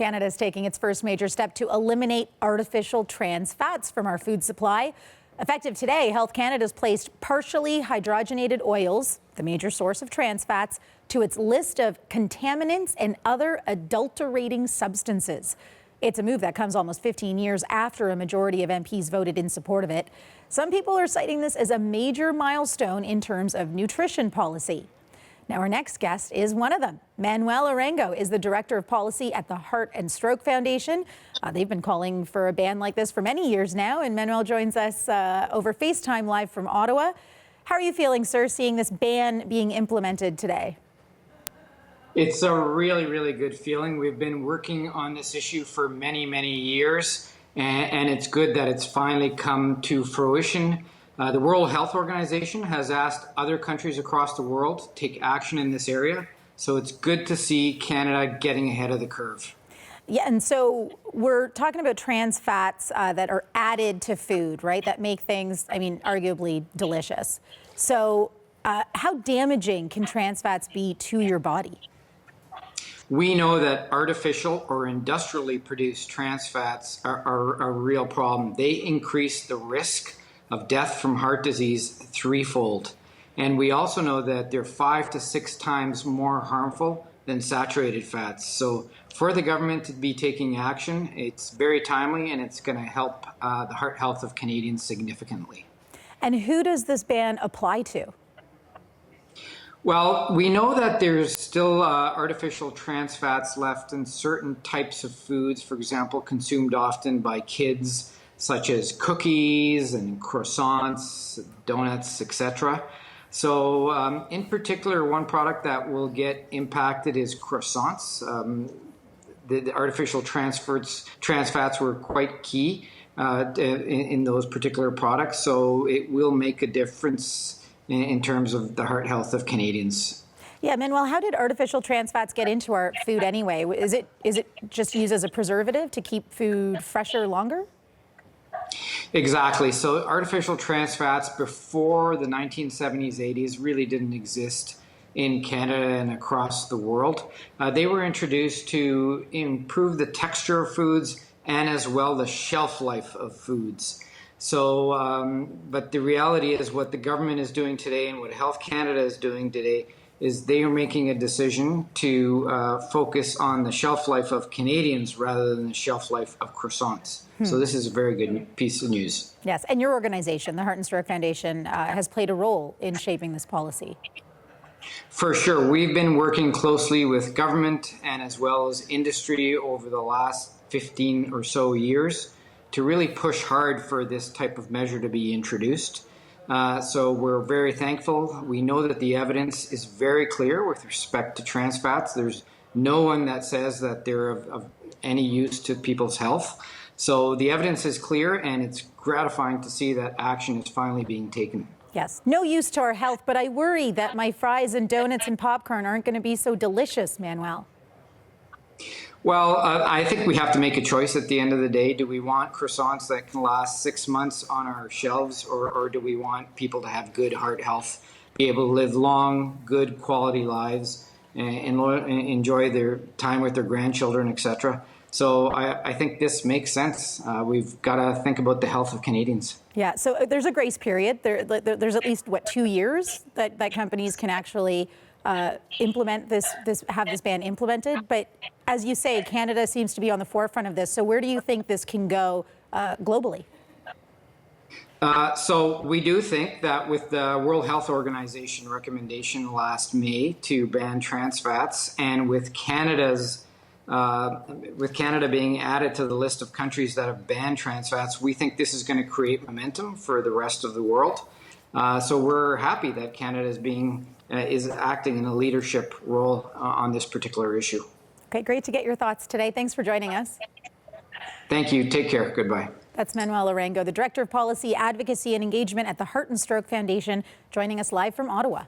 Canada is taking its first major step to eliminate artificial trans fats from our food supply. Effective today, Health Canada's placed partially hydrogenated oils, the major source of trans fats, to its list of contaminants and other adulterating substances. It's a move that comes almost 15 years after a majority of MPs voted in support of it. Some people are citing this as a major milestone in terms of nutrition policy. Now, our next guest is one of them. Manuel Arango is the Director of Policy at the Heart and Stroke Foundation. They've been calling for a ban like this for many years now, and Manuel joins us over FaceTime live from Ottawa. How are you feeling, sir, seeing this ban being implemented today? It's a really, really good feeling. We've been working on this issue for many, many years, and it's good that it's finally come to fruition. The World Health Organization has asked other countries across the world to take action in this area, so it's good to see Canada getting ahead of the curve. Yeah, and so we're talking about trans fats that are added to food, right, that make things, arguably delicious. So how damaging can trans fats be to your body? We know that artificial or industrially produced trans fats are a real problem. They increase the risk of death from heart disease threefold. And we also know that they're 5 to 6 times more harmful than saturated fats. So for the government to be taking action, it's very timely, and it's going to help the heart health of Canadians significantly. And who does this ban apply to? Well, we know that there's still artificial trans fats left in certain types of foods, for example, consumed often by kids, such as cookies and croissants, donuts, etc. So in particular, one product that will get impacted is croissants. The artificial trans fats were quite key in those particular products, so it will make a difference in terms of the heart health of Canadians. Yeah, Manuel, how did artificial trans fats get into our food anyway? Is it just used as a preservative to keep food fresher longer? Exactly. So artificial trans fats before the 1970s, 80s really didn't exist in Canada and across the world. They were introduced to improve the texture of foods and as well the shelf life of foods. So, but the reality is what the government is doing today and what Health Canada is doing today is they are making a decision to focus on the shelf life of Canadians rather than the shelf life of croissants. So this is a very good piece of news. Yes, and your organization, the Heart and Stroke Foundation, has played a role in shaping this policy. For sure. We've been working closely with government and as well as industry over the last 15 or so years to really push hard for this type of measure to be introduced. So we're very thankful. We know that the evidence is very clear with respect to trans fats. There's no one that says that they're of any use to people's health. So the evidence is clear, and it's gratifying to see that action is finally being taken. Yes, no use to our health, but I worry that my fries and donuts and popcorn aren't going to be so delicious, Manuel. Well, I think we have to make a choice at the end of the day. Do we want croissants that can last 6 months on our shelves, or do we want people to have good heart health, be able to live long, good quality lives, and enjoy their time with their grandchildren, etc.? So I think this makes sense. We've got to think about the health of Canadians. Yeah, so there's a grace period. There's at least, 2 years that companies can actually implement have this ban implemented. But as you say, Canada seems to be on the forefront of this. So where do you think this can go globally? So we do think that with the World Health Organization recommendation last May to ban trans fats, and with Canada being added to the list of countries that have banned trans fats, we think this is going to create momentum for the rest of the world. So we're happy that Canada is acting in a leadership role on this particular issue. Okay, great to get your thoughts today. Thanks for joining us. Thank you. Take care. Goodbye. That's Manuel Arango, the Director of Policy, Advocacy and Engagement at the Heart and Stroke Foundation, joining us live from Ottawa.